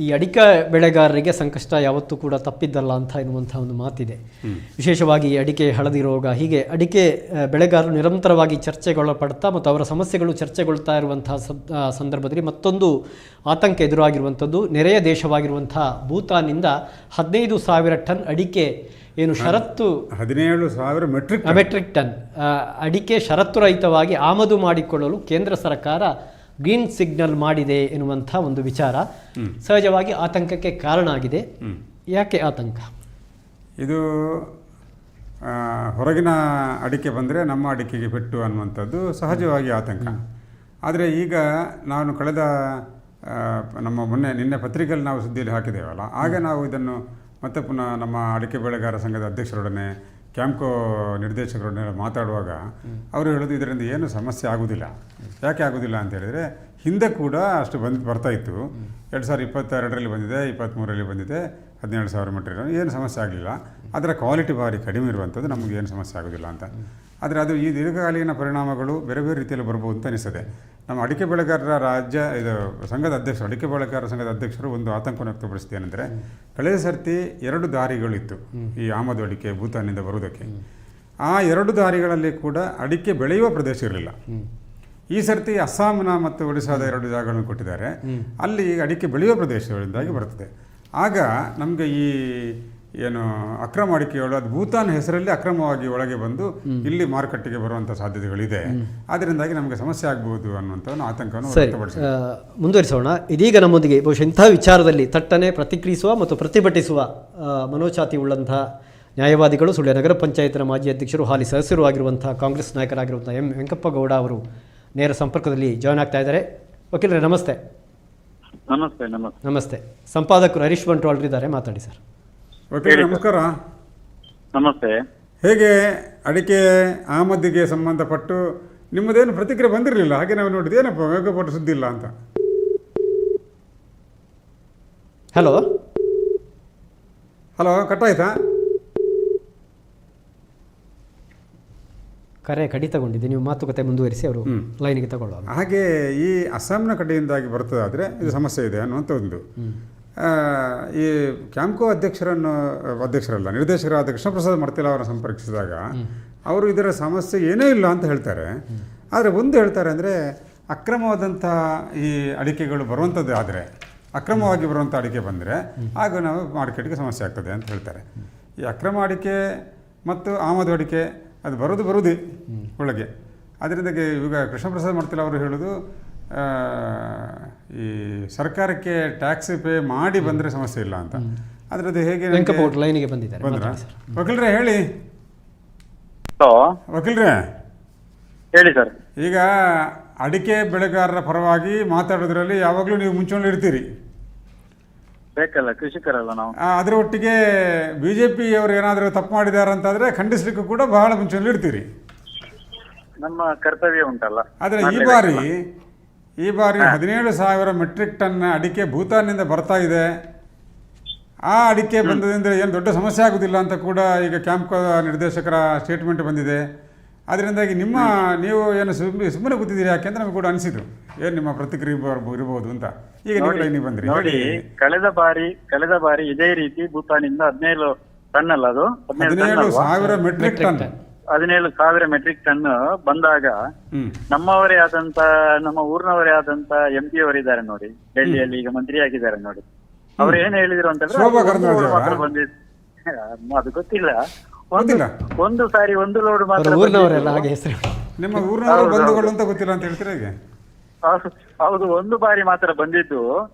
ಈ ಅಡಿಕೆ ಬೆಳೆಗಾರರಿಗೆ ಸಂಕಷ್ಟ ಯಾವತ್ತೂ ಕೂಡ ತಪ್ಪಿದ್ದಲ್ಲ ಅಂತ ಎನ್ನುವಂಥ ಒಂದು ಮಾತಿದೆ. ವಿಶೇಷವಾಗಿ ಅಡಿಕೆ ಹಳದಿ ರೋಗ, ಹೀಗೆ ಅಡಿಕೆ ಬೆಳೆಗಾರರು ನಿರಂತರವಾಗಿ ಚರ್ಚೆಗೊಳಪಡ್ತಾ ಮತ್ತು ಅವರ ಸಮಸ್ಯೆಗಳು ಚರ್ಚೆಗೊಳ್ತಾ ಇರುವಂತಹ ಸಂದರ್ಭದಲ್ಲಿ ಮತ್ತೊಂದು ಆತಂಕ ಎದುರಾಗಿರುವಂಥದ್ದು, ನೆರೆಯ ದೇಶವಾಗಿರುವಂಥ ಭೂತಾನ್ನಿಂದ 15,000 ಟನ್ ಅಡಿಕೆ ಏನು ಷರತ್ತು 17,000 ಮೆಟ್ರಿಕ್ ಟನ್ ಅಡಿಕೆ ಷರತ್ತು ರಹಿತವಾಗಿ ಆಮದು ಮಾಡಿಕೊಳ್ಳಲು ಕೇಂದ್ರ ಸರ್ಕಾರ ಗ್ರೀನ್ ಸಿಗ್ನಲ್ ಮಾಡಿದೆ ಎನ್ನುವಂಥ ಒಂದು ವಿಚಾರ ಸಹಜವಾಗಿ ಆತಂಕಕ್ಕೆ ಕಾರಣ ಆಗಿದೆ. ಯಾಕೆ ಆತಂಕ? ಇದು ಹೊರಗಿನ ಅಡಿಕೆ ಬಂದರೆ ನಮ್ಮ ಅಡಿಕೆಗೆ ಪೆಟ್ಟು ಅನ್ನುವಂಥದ್ದು ಸಹಜವಾಗಿ ಆತಂಕ. ಆದರೆ ಈಗ ನಾನು ಕಳೆದ ನಿನ್ನೆ ಪತ್ರಿಕೆಯಲ್ಲಿ ನಾವು ಸುದ್ದಿಯಲ್ಲಿ ಹಾಕಿದ್ದೇವಲ್ಲ, ಆಗ ನಾವು ಇದನ್ನು ಮತ್ತೆ ಪುನಃ ನಮ್ಮ ಅಡಿಕೆ ಬೆಳೆಗಾರ ಸಂಘದ ಅಧ್ಯಕ್ಷರೊಡನೆ ಕ್ಯಾಂಪ್ಕೋ ನಿರ್ದೇಶಕರೊಡನೆ ಮಾತಾಡುವಾಗ ಅವರು ಹೇಳೋದು ಇದರಿಂದ ಏನು ಸಮಸ್ಯೆ ಆಗೋದಿಲ್ಲ. ಯಾಕೆ ಆಗೋದಿಲ್ಲ ಅಂತ ಹೇಳಿದರೆ, ಹಿಂದೆ ಕೂಡ ಅಷ್ಟು ಬರ್ತಾಯಿತ್ತು. 2022ರಲ್ಲಿ ಬಂದಿದೆ, 23ರಲ್ಲಿ ಬಂದಿದೆ 17,000 ಮೆಟ್ರಿಕ್, ಏನು ಸಮಸ್ಯೆ ಆಗಲಿಲ್ಲ. ಅದರ ಕ್ವಾಲಿಟಿ ಭಾರಿ ಕಡಿಮೆ ಇರುವಂಥದ್ದು, ನಮಗೆ ಏನು ಸಮಸ್ಯೆ ಆಗೋದಿಲ್ಲ ಅಂತ. ಆದರೆ ಅದು ಈ ದೀರ್ಘಕಾಲೀನ ಪರಿಣಾಮಗಳು ಬೇರೆ ಬೇರೆ ರೀತಿಯಲ್ಲಿ ಬರ್ಬೋದು ಅಂತ ಅನಿಸ್ತದೆ. ನಮ್ಮ ಅಡಿಕೆ ಬೆಳೆಗಾರರ ಸಂಘದ ಅಧ್ಯಕ್ಷರು, ಅಡಿಕೆ ಬೆಳೆಗಾರರ ಸಂಘದ ಅಧ್ಯಕ್ಷರು ಒಂದು ಆತಂಕವನ್ನು ವ್ಯಕ್ತಪಡಿಸಿದ್ದೇನೆಂದರೆ, ಕಳೆದ ಸರ್ತಿ 2 ದಾರಿಗಳಿತ್ತು ಈ ಆಮದು ಅಡಿಕೆ ಭೂತಾನ್ನಿಂದ ಬರುವುದಕ್ಕೆ. ಆ 2 ದಾರಿಗಳಲ್ಲಿ ಕೂಡ ಅಡಿಕೆ ಬೆಳೆಯುವ ಪ್ರದೇಶ ಇರಲಿಲ್ಲ. ಈ ಸರ್ತಿ ಅಸ್ಸಾಂನ ಮತ್ತು ಒಡಿಶಾದ 2 ಜಾಗಗಳನ್ನು ಕೊಟ್ಟಿದ್ದಾರೆ. ಅಲ್ಲಿ ಅಡಿಕೆ ಬೆಳೆಯುವ ಪ್ರದೇಶಗಳಿಂದಾಗಿ ಬರ್ತದೆ. ಆಗ ನಮಗೆ ಈ ಏನು ಅಕ್ರಮ ಅಡಿಕೆಗಳು ಅದು ಭೂತಾನ್ ಹೆಸರಲ್ಲಿ ಅಕ್ರಮವಾಗಿ ಒಳಗೆ ಬಂದು ಇಲ್ಲಿ ಮಾರುಕಟ್ಟೆಗೆ ಬರುವಂಥ ಸಾಧ್ಯತೆಗಳಿದೆ. ಅದರಿಂದಾಗಿ ನಮಗೆ ಸಮಸ್ಯೆ ಆಗ್ಬೋದು ಅನ್ನುವಂಥ ಆತಂಕವನ್ನು ವ್ಯಕ್ತಪಡಿಸಿದೆ. ಮುಂದುವರಿಸೋಣ. ಇದೀಗ ನಮ್ಮೊಂದಿಗೆ ಬಹುಶಃ ಇಂಥ ವಿಚಾರದಲ್ಲಿ ತಟ್ಟನೆ ಪ್ರತಿಕ್ರಿಯಿಸುವ ಮತ್ತು ಪ್ರತಿಭಟಿಸುವ ಮನೋಚಾತಿ ಉಳ್ಳಂಥ ನ್ಯಾಯವಾದಿಗಳು, ಸುಳ್ಯ ನಗರ ಪಂಚಾಯತ್ನ ಮಾಜಿ ಅಧ್ಯಕ್ಷರು, ಹಾಲಿ ಸದಸ್ಯರು ಆಗಿರುವಂಥ ಕಾಂಗ್ರೆಸ್ ನಾಯಕರಾಗಿರುವಂಥ ಎಂ ವೆಂಕಪ್ಪಗೌಡ ಅವರು ನೇರ ಸಂಪರ್ಕದಲ್ಲಿ ಜಾಯ್ನ್ ಆಗ್ತಾ ಇದ್ದಾರೆ. ವಕೀಲರೇ ನಮಸ್ತೆ. ನಮಸ್ತೆ. ನಮಸ್ತೆ. ಸಂಪಾದಕರು ಹರೀಶ್ ಬಂಟ್ವಾಳ್ ಇದ್ದಾರೆ, ಮಾತಾಡಿ ಸರ್. ವಕೀಲ ನಮಸ್ಕಾರ. ನಮಸ್ತೆ. ಹೇಗೆ ಅಡಿಕೆ ಆಮದಿಗೆ ಸಂಬಂಧಪಟ್ಟು ನಿಮ್ಮದೇನು ಪ್ರತಿಕ್ರಿಯೆ ಬಂದಿರಲಿಲ್ಲ, ಹಾಗೆ ನಾವು ನೋಡಿದ್ವಿ, ಏನಪ್ಪ ವೇಗಪಟ್ಟು ಸುದ್ದಿ ಇಲ್ಲ ಅಂತ. ಹಲೋ ಕಟ್ಟಾಯ್ತಾ? ಕರೆ ಕಡಿತಗೊಂಡಿದೆ, ನೀವು ಮಾತುಕತೆ ಮುಂದುವರಿಸಿ, ಅವರು ಲೈನಿಗೆ ತಗೊಳ್ಳುವ. ಹಾಗೆ ಈ ಅಸ್ಸಾಂನ ಕಡೆಯಿಂದಾಗಿ ಬರ್ತದಾದರೆ ಇದು ಸಮಸ್ಯೆ ಇದೆ ಅನ್ನುವಂಥ ಒಂದು. ಈ ಕ್ಯಾಂಪ್ಕೋ ನಿರ್ದೇಶಕರಾದ ಕೃಷ್ಣಪ್ರಸಾದ್ ಮರ್ತಿಲ ಅವರನ್ನು ಸಂಪರ್ಕಿಸಿದಾಗ ಅವರು ಇದರ ಸಮಸ್ಯೆ ಏನೂ ಇಲ್ಲ ಅಂತ ಹೇಳ್ತಾರೆ. ಆದರೆ ಒಂದು ಹೇಳ್ತಾರೆ ಅಂದರೆ, ಅಕ್ರಮವಾದಂಥ ಈ ಅಡಿಕೆಗಳು ಬರುವಂಥದ್ದು ಆದರೆ, ಅಕ್ರಮವಾಗಿ ಬರುವಂಥ ಅಡಿಕೆ ಬಂದರೆ ಆಗ ನಾವು ಮಾರ್ಕೆಟ್ಗೆ ಸಮಸ್ಯೆ ಆಗ್ತದೆ ಅಂತ ಹೇಳ್ತಾರೆ. ಈ ಅಕ್ರಮ ಅಡಿಕೆ ಮತ್ತು ಆಮದು ಅಡಿಕೆ ಅದು ಬರುವುದೇ ಒಳಗೆ. ಅದರಿಂದ ಈಗ ಕೃಷ್ಣಪ್ರಸಾದ್ ಮರ್ತಿಲ ಅವರು ಹೇಳೋದು, ಈ ಸರ್ಕಾರಕ್ಕೆ ಟ್ಯಾಕ್ಸ್ ಪೇ ಮಾಡಿ ಬಂದರೆ ಸಮಸ್ಯೆ ಇಲ್ಲ ಅಂತ. ಅದರದ್ದು ಹೇಗೆ ಲೈನಿಗೆ ಬಂದಿದ್ದಾರೆ ವಕೀಲರೇ ಹೇಳಿ. ವಕೀಲರೇ ಹೇಳಿ ಸರ್. ಈಗ ಅಡಿಕೆ ಬೆಳೆಗಾರರ ಪರವಾಗಿ ಮಾತಾಡೋದ್ರಲ್ಲಿ ಯಾವಾಗಲೂ ನೀವು ಮುಂಚೂಣಿ ಇರ್ತೀರಿ, ಬೇಕಲ್ಲ, ಕೃಷಿಕರಲ್ಲ ನಾವು. ಅದರ ಒಟ್ಟಿಗೆ ಬಿಜೆಪಿ ಅವರು ಏನಾದರೂ ತಪ್ಪು ಮಾಡಿದ್ದಾರೆ ಅಂತಾದರೆ ಖಂಡಿಸ್ಲಿಕ್ಕೂ ಕೂಡ ಬಹಳ ಮುಂಚೂಣಿ ಇರ್ತೀರಿ. ನಮ್ಮ ಕರ್ತವ್ಯ ಉಂಟಲ್ಲ. ಆದರೆ ಈ ಬಾರಿ 17,000 ಮೆಟ್ರಿಕ್ ಟನ್ ಅಡಿಕೆ ಭೂತಾನ್ನಿಂದ ಬರ್ತಾ ಇದೆ. ಆ ಅಡಿಕೆ ಬಂದದಿಂದ ಏನು ದೊಡ್ಡ ಸಮಸ್ಯೆ ಆಗೋದಿಲ್ಲ ಅಂತ ಕೂಡ ಈಗ ಕ್ಯಾಂಪ್ಕೋ ನಿರ್ದೇಶಕರ ಸ್ಟೇಟ್ಮೆಂಟ್ ಬಂದಿದೆ. ಅದರಿಂದಾಗಿ ನೀವು ಏನು ಸುಮ್ಮನೆ ಕೂತಿದ್ದೀರಿ ಯಾಕೆಂದ್ರೆ ನಮಗೆ ಕೂಡ ಅನಿಸಿತು, ಏನು ನಿಮ್ಮ ಪ್ರತಿಕ್ರಿಯೆ ಇರಬಹುದು ಅಂತ. ಈಗ ನೀವು ಲೈನಿಗೆ ಬಂದ್ರಿ. ನೋಡಿ, ಕಳೆದ ಬಾರಿ ಇದೇ ರೀತಿ ಭೂತಾನಿಂದ 17 ಟನ್ ಅಲ್ಲ, ಅದು 17,000 ಮೆಟ್ರಿಕ್ ಟನ್ 17,000 ಮೆಟ್ರಿಕ್ ಟನ್ ಬಂದಾಗ ನಮ್ಮವರೇ ಆದಂತ, ನಮ್ಮ ಊರಿನವರೇ ಆದಂತ MP ಅವರಿದ್ದಾರೆ ನೋಡಿ, ಡೆಲ್ಲಿಯಲ್ಲಿ ಈಗ ಮಂತ್ರಿ ಆಗಿದ್ದಾರೆ ನೋಡಿ. ಅವ್ರು ಏನ್ ಹೇಳಿದ್ರು ಅಂತಂದ್ರೆ, ಅದು ಗೊತ್ತಿಲ್ಲ, ಒಂದು ಸಾರಿ ಒಂದು ಲೋಡ್ ಮಾತ್ರ. ನಿಮ್ಮ ಊರಿನವರು ಬಂಧುಗಳು ಅಂತ ಗೊತ್ತಿಲ್ಲ ಅಂತ ಹೇಳ್ತೀರಾ ಈಗ? ಹೌದು, ಒಂದು ಬಾರಿ ಮಾತ್ರ ಬಂದಿದ್ದು.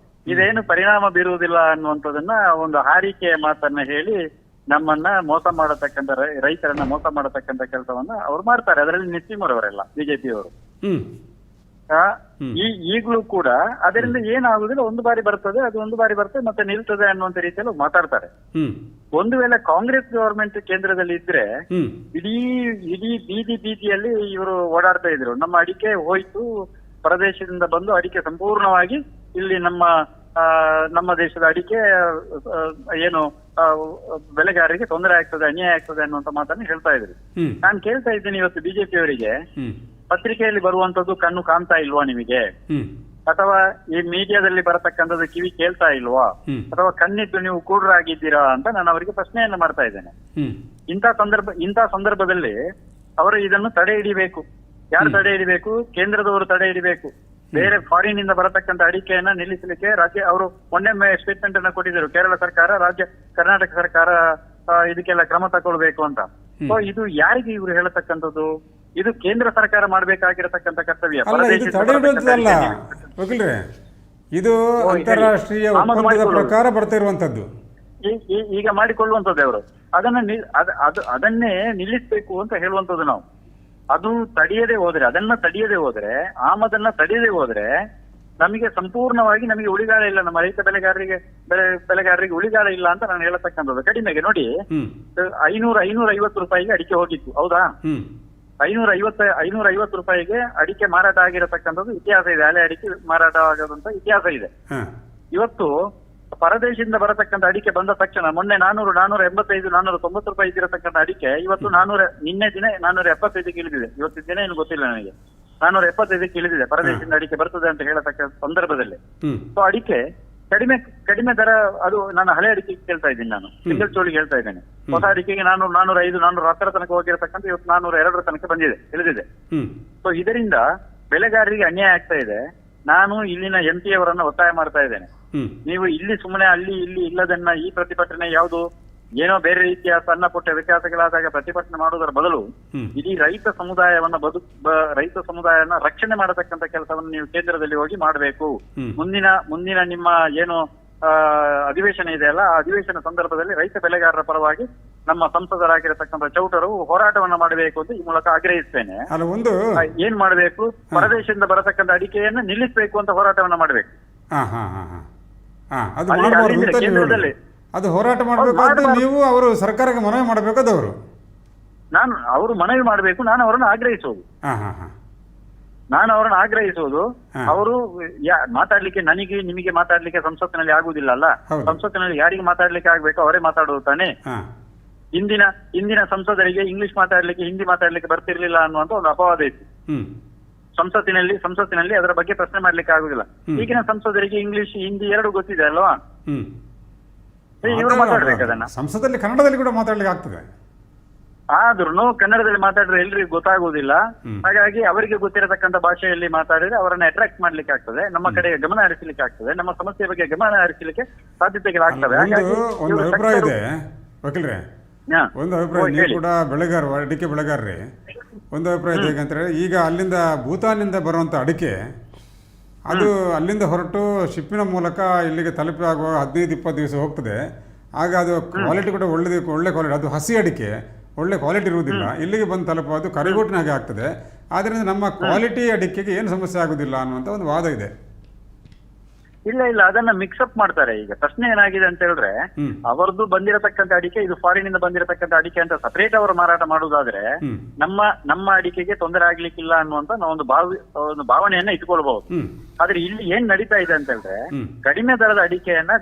ಇದೇನು ಪರಿಣಾಮ ಬೀರುವುದಿಲ್ಲ ಅನ್ನುವಂಥದ್ದನ್ನ ಒಂದು ಹಾರಿಕೆ ಮಾತನ್ನ ಹೇಳಿ ನಮ್ಮನ್ನ ಮೋಸ ಮಾಡತಕ್ಕಂಥ, ರೈತರನ್ನ ಮೋಸ ಮಾಡತಕ್ಕಂಥ ಕೆಲಸವನ್ನ ಅವ್ರು ಮಾಡ್ತಾರೆ. ಅದರಲ್ಲಿ ನಿಸ್ಸೀಮರವರೆಲ್ಲ ಬಿಜೆಪಿಯವರು. ಈಗಲೂ ಕೂಡ ಅದರಿಂದ ಏನಾಗುದಿಲ್ಲ, ಒಂದು ಬಾರಿ ಬರ್ತದೆ, ಅದು ಒಂದು ಬಾರಿ ಬರ್ತದೆ ಮತ್ತೆ ನಿಲ್ತದೆ ಅನ್ನುವಂತ ರೀತಿಯಲ್ಲಿ ಮಾತಾಡ್ತಾರೆ. ಒಂದು ವೇಳೆ ಕಾಂಗ್ರೆಸ್ ಗವರ್ಮೆಂಟ್ ಕೇಂದ್ರದಲ್ಲಿ ಇದ್ರೆ ಇಡೀ ಬೀದಿಯಲ್ಲಿ ಇವರು ಓಡಾಡ್ತಾ ಇದ್ರು. ನಮ್ಮ ಅಡಿಕೆ ಹೋಯ್ತು, ಪ್ರದೇಶದಿಂದ ಬಂದು ಅಡಿಕೆ ಸಂಪೂರ್ಣವಾಗಿ ಇಲ್ಲಿ ನಮ್ಮ ದೇಶದ ಅಡಿಕೆ ಏನು ಬೆಳೆಗಾರರಿಗೆ ತೊಂದರೆ ಆಗ್ತದೆ, ಅನ್ಯಾಯ ಆಗ್ತದೆ ಅನ್ನುವಂತ ಮಾತನ್ನು ಹೇಳ್ತಾ ಇದ್ರು. ನಾನು ಕೇಳ್ತಾ ಇದ್ದೀನಿ ಇವತ್ತು ಬಿಜೆಪಿ ಅವರಿಗೆ, ಪತ್ರಿಕೆಯಲ್ಲಿ ಬರುವಂತದ್ದು ಕಣ್ಣು ಕಾಣ್ತಾ ಇಲ್ವಾ ನಿಮಗೆ? ಅಥವಾ ಈ ಮೀಡಿಯಾದಲ್ಲಿ ಬರತಕ್ಕಂಥದ್ದು ಕಿವಿ ಕೇಳ್ತಾ ಇಲ್ವಾ, ಅಥವಾ ಕಣ್ಣಿದ್ದು ನೀವು ಕೂಡ್ರಾಗಿದ್ದೀರಾ ಅಂತ ನಾನು ಅವರಿಗೆ ಪ್ರಶ್ನೆಯನ್ನ ಮಾಡ್ತಾ ಇದ್ದೇನೆ. ಇಂಥ ಸಂದರ್ಭದಲ್ಲಿ ಅವರು ಇದನ್ನು ತಡೆ ಹಿಡಿಬೇಕು. ಯಾರು ತಡೆ ಹಿಡಿಬೇಕು? ಕೇಂದ್ರದವರು ತಡೆ ಹಿಡಿಬೇಕು. ಬೇರೆ ಫಾರಿನ್ ಇಂದ ಬರತಕ್ಕಂಥ ಅಡಿಕೆಯನ್ನ ನಿಲ್ಲಿಸಲಿಕ್ಕೆ ರಾಜ್ಯ ಅವರು ಮೊನ್ನೆ ಸ್ಟೇಟ್ಮೆಂಟ್ ಅನ್ನ ಕೊಟ್ಟಿದ್ದರು. ಕೇರಳ ಸರ್ಕಾರ, ಕರ್ನಾಟಕ ಸರ್ಕಾರ ಇದಕ್ಕೆಲ್ಲ ಕ್ರಮ ತಗೊಳ್ಬೇಕು ಅಂತ. ಸೊ ಇದು ಯಾರಿಗೆ ಇವರು ಹೇಳತಕ್ಕಂಥದ್ದು? ಇದು ಕೇಂದ್ರ ಸರ್ಕಾರ ಮಾಡಬೇಕಾಗಿರತಕ್ಕಂಥ ಕರ್ತವ್ಯ. ಇದು ಅಂತಾರಾಷ್ಟ್ರೀಯ ಒಪ್ಪಂದದ ಪ್ರಕಾರ ಬರ್ತಾ ಇರುವಂತದ್ದು. ಈಗ ಮಾಡಿಕೊಳ್ಳುವಂಥದ್ದು ಅವರು ಅದನ್ನೇ ನಿಲ್ಲಿಸಬೇಕು ಅಂತ ಹೇಳುವಂಥದ್ದು ನಾವು. ಅದು ಅದನ್ನ ತಡೆಯದೆ ಹೋದ್ರೆ ಆಮದನ್ನ ತಡೆಯದೆ ಹೋದ್ರೆ ನಮಗೆ ಸಂಪೂರ್ಣವಾಗಿ ನಮಗೆ ಉಳಿಗಾಲ ಇಲ್ಲ. ನಮ್ಮ ರೈತ ಬೆಳೆಗಾರರಿಗೆ ಉಳಿಗಾಲ ಇಲ್ಲ ಅಂತ ನಾನು ಹೇಳತಕ್ಕಂಥದ್ದು. ಕಡಿಮೆಗೆ ನೋಡಿ, 550 ರೂಪಾಯಿಗೆ ಅಡಿಕೆ ಹೋಗಿತ್ತು, ಹೌದಾ? 550 ರೂಪಾಯಿಗೆ ಅಡಿಕೆ ಮಾರಾಟ ಆಗಿರತಕ್ಕಂಥದ್ದು ಇತಿಹಾಸ ಇದೆ. ಹಳೆ ಅಡಿಕೆ ಮಾರಾಟ ಆಗೋದಂತ ಇತಿಹಾಸ ಇದೆ. ಇವತ್ತು ಪರದೇಶದಿಂದ ಬರತಕ್ಕಂಥ ಅಡಿಕೆ ಬಂದ ತಕ್ಷಣ ಮೊನ್ನೆ 400, 485, 490 ರೂಪಾಯಿ ಇದ್ದಿರತಕ್ಕಂಥ ಅಡಿಕೆ ಇವತ್ತು ನಿನ್ನೆ ದಿನ 475ಕ್ಕೆ ಇಳಿದಿದೆ. ಇವತ್ತಿನ ದಿನ ಏನು ಗೊತ್ತಿಲ್ಲ ನನಗೆ. 475ಕ್ಕೆ ಇಳಿದಿದೆ. ಪರದೇಶದಿಂದ ಅಡಿಕೆ ಬರ್ತದೆ ಅಂತ ಹೇಳತಕ್ಕ ಸಂದರ್ಭದಲ್ಲಿ ಸೊ ಅಡಿಕೆ ಕಡಿಮೆ ದರ. ಅದು ನಾನು ಹಳೆ ಅಡಿಕೆ ಕೇಳ್ತಾ ಇದ್ದೀನಿ, ನಾನು ಸಿಂಗಲ್ ಚೋಳಿಗೆ ಹೇಳ್ತಾ ಇದ್ದೇನೆ. ಹೊಸ ಅಡಿಕೆಗೆ 405, 410 ತನಕ ಹೋಗಿರತಕ್ಕಂಥ ಇವತ್ತು 402 ತನಕ ಇಳಿದಿದೆ. ಸೊ ಇದರಿಂದ ಬೆಳೆಗಾರರಿಗೆ ಅನ್ಯಾಯ ಆಗ್ತಾ ಇದೆ. ನಾನು ಇಲ್ಲಿನ MP ಅವರನ್ನ ಒತ್ತಾಯ ಮಾಡ್ತಾ ಇದ್ದೇನೆ, ನೀವು ಇಲ್ಲಿ ಸುಮ್ಮನೆ ಅಲ್ಲಿ ಇಲ್ಲಿ ಇಲ್ಲದನ್ನ ಈ ಪ್ರತಿಭಟನೆ ಯಾವುದು ಏನೋ ಬೇರೆ ರೀತಿಯ ಸಣ್ಣ ಪುಟ್ಟ ವ್ಯತ್ಯಾಸಗಳಾದಾಗ ಪ್ರತಿಭಟನೆ ಮಾಡುವುದರ ಬದಲು ಇಡೀ ರೈತ ಸಮುದಾಯನ ರಕ್ಷಣೆ ಮಾಡತಕ್ಕಂಥ ಕೆಲಸವನ್ನು ನೀವು ಕೇಂದ್ರದಲ್ಲಿ ಹೋಗಿ ಮಾಡಬೇಕು. ಮುಂದಿನ ನಿಮ್ಮ ಏನು ಅಧಿವೇಶನ ಇದೆಯಲ್ಲ, ಆ ಅಧಿವೇಶನ ಸಂದರ್ಭದಲ್ಲಿ ರೈತ ಬೆಳೆಗಾರರ ಪರವಾಗಿ ನಮ್ಮ ಸಂಸದರಾಗಿರತಕ್ಕಂಥ ಚೌಟರು ಹೋರಾಟವನ್ನ ಮಾಡಬೇಕು ಅಂತ ಈ ಮೂಲಕ ಆಗ್ರಹಿಸ್ತೇನೆ. ಏನ್ ಮಾಡಬೇಕು? ಪರದೇಶದಿಂದ ಬರತಕ್ಕಂಥ ಅಡಿಕೆಯನ್ನ ನಿಲ್ಲಿಸಬೇಕು ಅಂತ ಹೋರಾಟವನ್ನ ಮಾಡಬೇಕು. ಕೇಂದ್ರದಲ್ಲಿ ಅದು ಹೋರಾಟ ಮಾಡಬೇಕಾದ್ರೆ ನೀವು ಅವರು ಸರ್ಕಾರಕ್ಕೆ ಮನವಿ ಮಾಡಬೇಕಾದ ಅವರು ಮನವಿ ಮಾಡಬೇಕು. ನಾನು ಅವರನ್ನು ಆಗ್ರಹಿಸುವುದು ಅವರು ಮಾತಾಡ್ಲಿಕ್ಕೆ ನಿಮಗೆ ಮಾತಾಡ್ಲಿಕ್ಕೆ ಸಂಸತ್ತಿನಲ್ಲಿ ಆಗುದಿಲ್ಲ ಅಲ್ಲ. ಸಂಸತ್ತಿನಲ್ಲಿ ಯಾರಿಗೆ ಮಾತಾಡ್ಲಿಕ್ಕೆ ಆಗ್ಬೇಕು ಅವರೇ ಮಾತಾಡೋದು ತಾನೆ. ಇಂದಿನ ಸಂಸದರಿಗೆ ಇಂಗ್ಲಿಷ್ ಮಾತಾಡ್ಲಿಕ್ಕೆ, ಹಿಂದಿ ಮಾತಾಡ್ಲಿಕ್ಕೆ ಬರ್ತಿರ್ಲಿಲ್ಲ ಅನ್ನುವಂತ ಒಂದು ಅಪವಾದ ಇತ್ತು. ಸಂಸತ್ತಿನಲ್ಲಿ ಅದರ ಬಗ್ಗೆ ಪ್ರಶ್ನೆ ಮಾಡ್ಲಿಕ್ಕೆ ಆಗುದಿಲ್ಲ. ಈಗಿನ ಸಂಸದರಿಗೆ ಇಂಗ್ಲಿಷ್, ಹಿಂದಿ ಎರಡು ಗೊತ್ತಿದೆ ಅಲ್ವಾ? ಇವರು ಮಾತಾಡ್ಬೇಕು ಅದನ್ನ. ಸಂಸದಲ್ಲಿ ಕನ್ನಡದಲ್ಲಿ ಕೂಡ ಮಾತಾಡ್ಲಿಕ್ಕೆ ಆಗ್ತದೆ. ಆದ್ರೂ ಕನ್ನಡದಲ್ಲಿ ಮಾತಾಡಿದ್ರೆ ಎಲ್ರಿಗೂ ಗೊತ್ತಾಗುವುದಿಲ್ಲ. ಹಾಗಾಗಿ ಅವರಿಗೆ ಗೊತ್ತಿರತಕ್ಕಂಥ ಭಾಷೆಯಲ್ಲಿ ಮಾತಾಡಿದ್ರೆ ಅವರನ್ನ ಅಟ್ರಾಕ್ಟ್ ಮಾಡ್ಲಿಕ್ಕೆ ಆಗ್ತದೆ, ನಮ್ಮ ಕಡೆ ಗಮನ ಹರಿಸಲಿಕ್ಕೆ ಆಗ್ತದೆ, ನಮ್ಮ ಸಮಸ್ಯೆ ಬಗ್ಗೆ ಗಮನ ಹರಿಸಲಿಕ್ಕೆ ಸಾಧ್ಯತೆಗಳಾಗ್ತವೆ. ಒಂದು ಅಭಿಪ್ರಾಯ ಇದೆ ವಕೀಲ್ರೆ, ಒಂದು ಅಭಿಪ್ರಾಯ, ನೀವು ಕೂಡ ಅಡಿಕೆ ಬೆಳೆಗಾರರೇ. ಒಂದು ಅಭಿಪ್ರಾಯ ಇದೆ ಹೇಗಂದ್ರೆ, ಈಗ ಅಲ್ಲಿಂದ ಭೂತಾನಿಂದ ಬರುವಂತ ಅಡಿಕೆ ಅದು ಅಲ್ಲಿಂದ ಹೊರಟು ಶಿಪ್ಪಿನ ಮೂಲಕ ಇಲ್ಲಿಗೆ ತಲುಪಾಗುವ 15-20 ದಿವಸ ಹೋಗ್ತದೆ. ಆಗ ಅದು ಕ್ವಾಲಿಟಿ ಕೂಡ ಒಳ್ಳೆ ಕ್ವಾಲಿಟಿ, ಅದು ಹಸಿ ಅಡಿಕೆ ಒಳ್ಳೆ ಕ್ವಾಲಿಟಿ ಇರುವುದಿಲ್ಲ. ಇಲ್ಲಿಗೆ ಬಂದು ತಲುಪೋದು ಕರಿಗೋಟಿನ ಹಾಗೆ ಆಗ್ತದೆ. ಆದ್ದರಿಂದ ನಮ್ಮ ಕ್ವಾಲಿಟಿ ಅಡಿಕೆಗೆ ಏನು ಸಮಸ್ಯೆ ಆಗುದಿಲ್ಲ ಅನ್ನುವಂಥ ಒಂದು ವಾದ ಇದೆ. ಇಲ್ಲ, ಅದನ್ನ ಮಿಕ್ಸಪ್ ಮಾಡ್ತಾರೆ. ಈಗ ಪ್ರಶ್ನೆ ಏನಾಗಿದೆ ಅಂತ ಹೇಳಿದ್ರೆ, ಅವರದ್ದು ಬಂದಿರತಕ್ಕಂಥ ಅಡಿಕೆ ಇದು ಫಾರಿನ್ ಇಂದ ಬಂದಿರತಕ್ಕಂಥ ಅಡಿಕೆ ಅಂತ ಸಪರೇಟ್ ಅವರು ಮಾರಾಟ ಮಾಡುವುದಾದ್ರೆ ನಮ್ಮ ಅಡಿಕೆಗೆ ತೊಂದರೆ ಆಗ್ಲಿಕ್ಕಿಲ್ಲ ಅನ್ನುವಂತ ನಾವೊಂದು ಭಾವನೆಯನ್ನ ಇಟ್ಕೊಳ್ಬಹುದು. ಆದ್ರೆ ಇಲ್ಲಿ ಏನ್ ನಡೀತಾ ಇದೆ ಅಂತ ಹೇಳಿದ್ರೆ, ಕಡಿಮೆ ದರದ ಅಡಿಕೆಯನ್ನ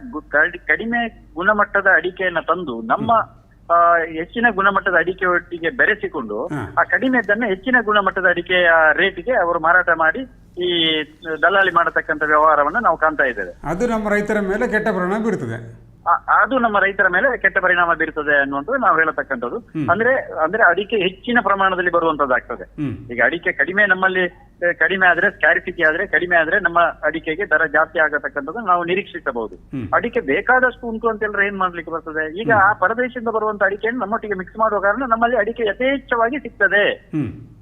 ಕಡಿಮೆ ಗುಣಮಟ್ಟದ ಅಡಿಕೆಯನ್ನ ತಂದು ನಮ್ಮ ಹೆಚ್ಚಿನ ಗುಣಮಟ್ಟದ ಅಡಿಕೆ ಒಟ್ಟಿಗೆ ಬೆರೆಸಿಕೊಂಡು ಆ ಕಡಿಮೆದನ್ನ ಹೆಚ್ಚಿನ ಗುಣಮಟ್ಟದ ಅಡಿಕೆಯ ರೇಟಿಗೆ ಅವರು ಮಾರಾಟ ಮಾಡಿ ಈ ದಲ್ಲಾಳಿ ಮಾಡತಕ್ಕಂಥ ವ್ಯವಹಾರವನ್ನ ನಾವು ಕಾಣ್ತಾ ಇದ್ದೇವೆ. ಅದು ನಮ್ಮ ರೈತರ ಮೇಲೆ ಕೆಟ್ಟ ಪರಿಣಾಮ ಬೀರುತ್ತದೆ. ಅನ್ನುವಂಥದ್ದು ನಾವು ಹೇಳತಕ್ಕಂಥದ್ದು. ಅಂದ್ರೆ ಅಡಿಕೆ ಹೆಚ್ಚಿನ ಪ್ರಮಾಣದಲ್ಲಿ ಬರುವಂತದ್ದಾಗ್ತದೆ. ಈಗ ಅಡಿಕೆ ನಮ್ಮಲ್ಲಿ ಕಡಿಮೆ ಆದ್ರೆ, ಸ್ಕ್ಯಾರಿಸಿಟಿ ಆದ್ರೆ ಕಡಿಮೆ ಆದ್ರೆ ನಮ್ಮ ಅಡಿಕೆಗೆ ದರ ಜಾಸ್ತಿ ಆಗತಕ್ಕಂಥದ್ದು ನಾವು ನಿರೀಕ್ಷಿಸಬಹುದು. ಅಡಿಕೆ ಬೇಕಾದಷ್ಟು ಉಂಟು ಅಂತ ಹೇಳಿದ್ರೆ ಏನ್ ಮಾಡ್ಲಿಕ್ಕೆ ಬರ್ತದೆ? ಈಗ ಆ ಪರದೇಶದಿಂದ ಬರುವಂತ ಅಡಿಕೆಯನ್ನು ನಮ್ಮೊಟ್ಟಿಗೆ ಮಿಕ್ಸ್ ಮಾಡುವ ಕಾರಣ ನಮ್ಮಲ್ಲಿ ಅಡಿಕೆ ಯಥೇಚ್ಛವಾಗಿ ಸಿಗ್ತದೆ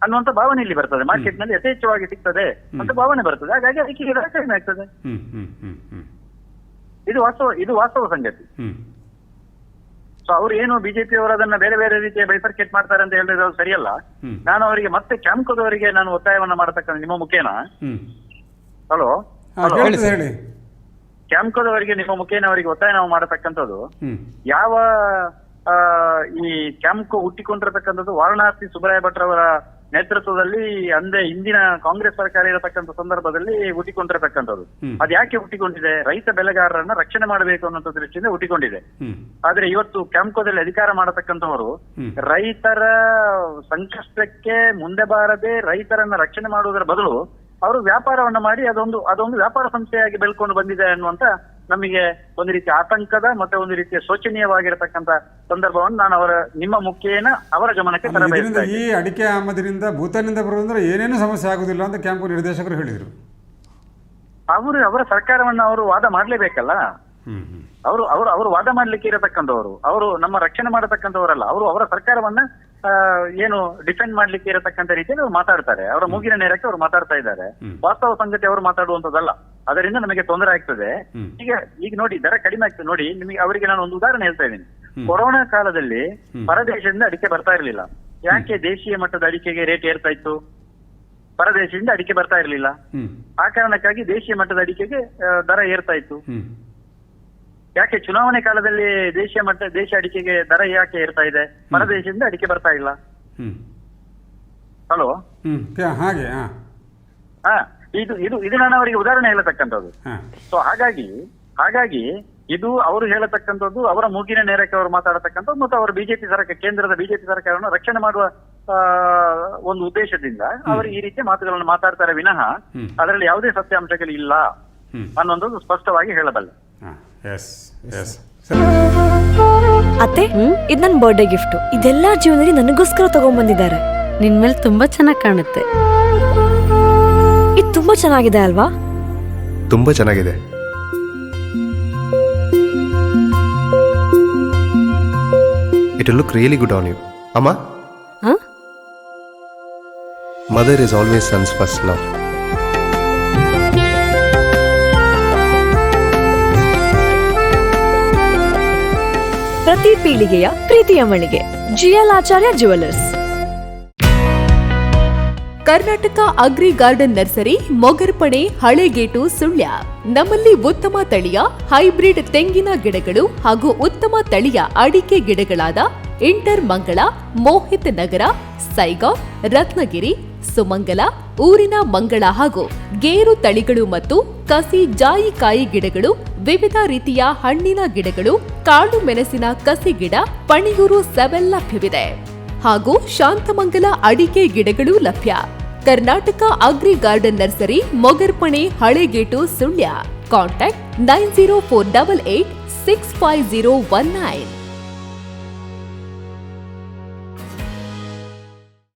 ಅನ್ನುವಂತ ಭಾವನೆ ಇಲ್ಲಿ ಬರ್ತದೆ. ಮಾರ್ಕೆಟ್ ನಲ್ಲಿ ಯಥೇಚ್ಛವಾಗಿ ಸಿಗ್ತದೆ ಅಂತ ಭಾವನೆ ಬರ್ತದೆ. ಹಾಗಾಗಿ ಅಡಿಕೆಗೆ ದರ ಕಡಿಮೆ ಆಗ್ತದೆ. ಇದು ವಾಸ್ತವ ಸಂಗತಿ. ಸೊ ಅವ್ರು ಏನು ಬಿಜೆಪಿ ಅವರು ಅದನ್ನ ಬೇರೆ ಬೇರೆ ರೀತಿಯ ಬೈಫರ್ಕೇಟ್ ಮಾಡ್ತಾರೆ ಅಂತ ಹೇಳಿದ್ರೆ ಅದು ಸರಿಯಲ್ಲ. ನಾನು ಅವರಿಗೆ ಮತ್ತೆ ಕ್ಯಾಂಪ್ಕೋದವರಿಗೆ ನಾನು ಒತ್ತಾಯವನ್ನ ಮಾಡತಕ್ಕಂಥ ನಿಮ್ಮ ಮುಖೇನ ಹಲೋ ಕ್ಯಾಂಪ್ಕೋದವರಿಗೆ ನಿಮ್ಮ ಮುಖೇನ ಅವರಿಗೆ ಒತ್ತಾಯ ನಾವು ಮಾಡತಕ್ಕಂಥದ್ದು, ಯಾವ ಈ ಕ್ಯಾಂಪ್ಕೋ ಹುಟ್ಟಿಕೊಂಡಿರತಕ್ಕಂಥದ್ದು ವಾರಣಾಸಿ ಸುಬ್ರಾಯ ಭಟ್ರವರ ನೇತೃತ್ವದಲ್ಲಿ ಹಿಂದಿನ ಕಾಂಗ್ರೆಸ್ ಸರ್ಕಾರ ಇರತಕ್ಕಂಥ ಸಂದರ್ಭದಲ್ಲಿ ಹುಟ್ಟಿಕೊಂಡಿರತಕ್ಕಂಥದ್ದು. ಅದು ಯಾಕೆ ಹುಟ್ಟಿಕೊಂಡಿದೆ? ರೈತ ಬೆಳೆಗಾರರನ್ನ ರಕ್ಷಣೆ ಮಾಡಬೇಕು ಅನ್ನೋ ದೃಷ್ಟಿಯಿಂದ ಹುಟ್ಟಿಕೊಂಡಿದೆ. ಆದ್ರೆ ಇವತ್ತು ಕ್ಯಾಂಪ್ಕೋದಲ್ಲಿ ಅಧಿಕಾರ ಮಾಡತಕ್ಕಂಥವರು ರೈತರ ಸಂಕಷ್ಟಕ್ಕೆ ಮುಂದೆ ಬಾರದೆ ರೈತರನ್ನ ರಕ್ಷಣೆ ಮಾಡುವುದರ ಬದಲು ಅವರು ವ್ಯಾಪಾರವನ್ನ ಮಾಡಿ ಅದೊಂದು ವ್ಯಾಪಾರ ಸಂಸ್ಥೆಯಾಗಿ ಬೆಳ್ಕೊಂಡು ಬಂದಿದೆ ಅನ್ನುವಂತ ನಮಗೆ ಒಂದು ರೀತಿಯ ಆತಂಕದ ಮತ್ತೆ ಒಂದು ರೀತಿಯ ಶೋಚನೀಯವಾಗಿರತಕ್ಕಂತ ಸಂದರ್ಭವನ್ನು ನಾನು ನಿಮ್ಮ ಮುಖೇನ ಅವರ ಗಮನಕ್ಕೆ ತರಬೇಕು. ಈ ಅಡಿಕೆ ಆಮದಿನಿಂದ ಭೂತಾನಿಂದ ಬರೋದಂದ್ರೆ ಏನೇನು ಸಮಸ್ಯೆ ಆಗುದಿಲ್ಲ ಅಂತ ಕ್ಯಾಂಪು ನಿರ್ದೇಶಕರು ಹೇಳಿದರು. ಅವರ ಸರ್ಕಾರವನ್ನ ಅವರು ವಾದ ಮಾಡ್ಲೇಬೇಕಲ್ಲ. ಅವರು ವಾದ ಮಾಡ್ಲಿಕ್ಕೆ ಇರತಕ್ಕಂಥವ್ರು, ಅವರು ನಮ್ಮ ರಕ್ಷಣೆ ಮಾಡತಕ್ಕಂಥವರಲ್ಲ. ಅವರು ಅವರ ಸರ್ಕಾರವನ್ನ ಏನು ಡಿಫೆಂಡ್ ಮಾಡ್ಲಿಕ್ಕೆ ಇರತಕ್ಕಂಥ ರೀತಿಯಲ್ಲಿ ಅವ್ರು ಮಾತಾಡ್ತಾರೆ. ಅವರ ಮೂಗಿನ ನೇರಕ್ಕೆ ಅವರು ಮಾತಾಡ್ತಾ ಇದ್ದಾರೆ. ವಾಸ್ತವ ಸಂಗತಿ ಅವರು ಮಾತಾಡುವಂತದ್ದಲ್ಲ. ಅದರಿಂದ ನಮಗೆ ತೊಂದರೆ ಆಗ್ತದೆ. ಈಗ ನೋಡಿ, ದರ ಕಡಿಮೆ ಆಗ್ತದೆ ನೋಡಿ. ನಿಮಗೆ ಅವರಿಗೆ ನಾನು ಒಂದು ಉದಾಹರಣೆ ಹೇಳ್ತಾ ಇದ್ದೀನಿ. ಕೊರೋನಾ ಕಾಲದಲ್ಲಿ ಪರದೇಶದಿಂದ ಅಡಿಕೆ ಬರ್ತಾ ಇರಲಿಲ್ಲ. ಯಾಕೆ ದೇಶೀಯ ಮಟ್ಟದ ಅಡಿಕೆಗೆ ರೇಟ್ ಏರ್ತಾ ಇತ್ತು? ಪರದೇಶದಿಂದ ಅಡಿಕೆ ಬರ್ತಾ ಇರಲಿಲ್ಲ. ಆ ಕಾರಣಕ್ಕಾಗಿ ದೇಶೀಯ ಮಟ್ಟದ ಅಡಿಕೆಗೆ ದರ ಏರ್ತಾ ಇತ್ತು. ಯಾಕೆ ಚುನಾವಣೆ ಕಾಲದಲ್ಲಿ ದೇಶ ಅಡಿಕೆಗೆ ದರ ಯಾಕೆ ಏರ್ತಾ ಇದೆ? ಪರದೇಶದಿಂದ ಅಡಿಕೆ ಬರ್ತಾ ಇಲ್ಲ. ಹಲೋ, ಹಾಗೆ ಇದು ನಾನು ಅವರಿಗೆ ಉದಾಹರಣೆ ಹೇಳತಕ್ಕಂಥದ್ದು. ಸೊ ಹಾಗಾಗಿ ಇದು ಅವರು ಹೇಳತಕ್ಕಂಥದ್ದು, ಅವರ ಮೂಗಿನ ನೇರಕ್ಕೆ ಅವರು ಮಾತಾಡತಕ್ಕಂಥದ್ದು, ಮತ್ತು ಅವರು ಕೇಂದ್ರದ ಬಿಜೆಪಿ ಸರ್ಕಾರವನ್ನು ರಕ್ಷಣೆ ಮಾಡುವ ಒಂದು ಉದ್ದೇಶದಿಂದ ಅವರು ಈ ರೀತಿಯ ಮಾತುಗಳನ್ನು ಮಾತಾಡ್ತಾರೆ ವಿನಃ ಅದರಲ್ಲಿ ಯಾವುದೇ ಸತ್ಯಾಂಶಗಳಿಲ್ಲ ಅನ್ನೋದು ಸ್ಪಷ್ಟವಾಗಿ ಹೇಳಬಲ್ಲೆ. ಅತ್ತೆ, ಇದು ನನ್ನ ಬರ್ಡೇ ಗಿಫ್ಟ್. ಇದೆಲ್ಲ ಜೀವನದಲ್ಲಿ ನನಗೋಸ್ಕರ ತಗೊಂಡ್ಬಂದಿದ್ದಾರೆ. ನಿನ್ ಮೇಲೆ ತುಂಬಾ ಚೆನ್ನಾಗಿ ಕಾಣುತ್ತೆ. ಇದು ತುಂಬಾ ಚೆನ್ನಾಗಿದೆ ಅಲ್ವಾ? ತುಂಬಾ ಚೆನ್ನಾಗಿದೆ. It will look really good on you. Amma? Huh? Mother is always son's first love. ಪ್ರತಿ ಪೀಳಿಗೆಯ ಪ್ರೀತಿಯ ಮಳಿಗೆ GL Acharya jewellers. Karnataka agri garden nursery, Mogarpane, Halegate, Sullia. ನಮ್ಮಲ್ಲಿ ಉತ್ತಮ ತಳಿಯ ಹೈಬ್ರಿಡ್ ತೆಂಗಿನ ಗಿಡಗಳು ಹಾಗೂ ಉತ್ತಮ ತಳಿಯ ಅಡಿಕೆ ಗಿಡಗಳಾದ ಇಂಟರ್ ಮಂಗಳ, ಮೋಹಿತ್ ನಗರ, ಸೈಗಾವ್, ರತ್ನಗಿರಿ, ಸುಮಂಗಲ, ಊರಿನ ಮಂಗಳ ಹಾಗೂ ಗೇರು ತಳಿಗಳು ಮತ್ತು ಕಸಿ ಜಾಯಿಕಾಯಿ ಗಿಡಗಳು, ವಿವಿಧ ರೀತಿಯ ಹಣ್ಣಿನ ಗಿಡಗಳು, ಕಾಳು ಮೆಣಸಿನ ಕಸಿ ಗಿಡ, ಪಣಿಯೂರು 7 ಲಭ್ಯವಿದೆ ಹಾಗೂ ಶಾಂತಮಂಗಲ ಅಡಿಕೆ ಗಿಡಗಳು ಲಭ್ಯ. Karnataka agri garden nursery, Mogarpane, Halegate, Sullia. Contact 9048865019.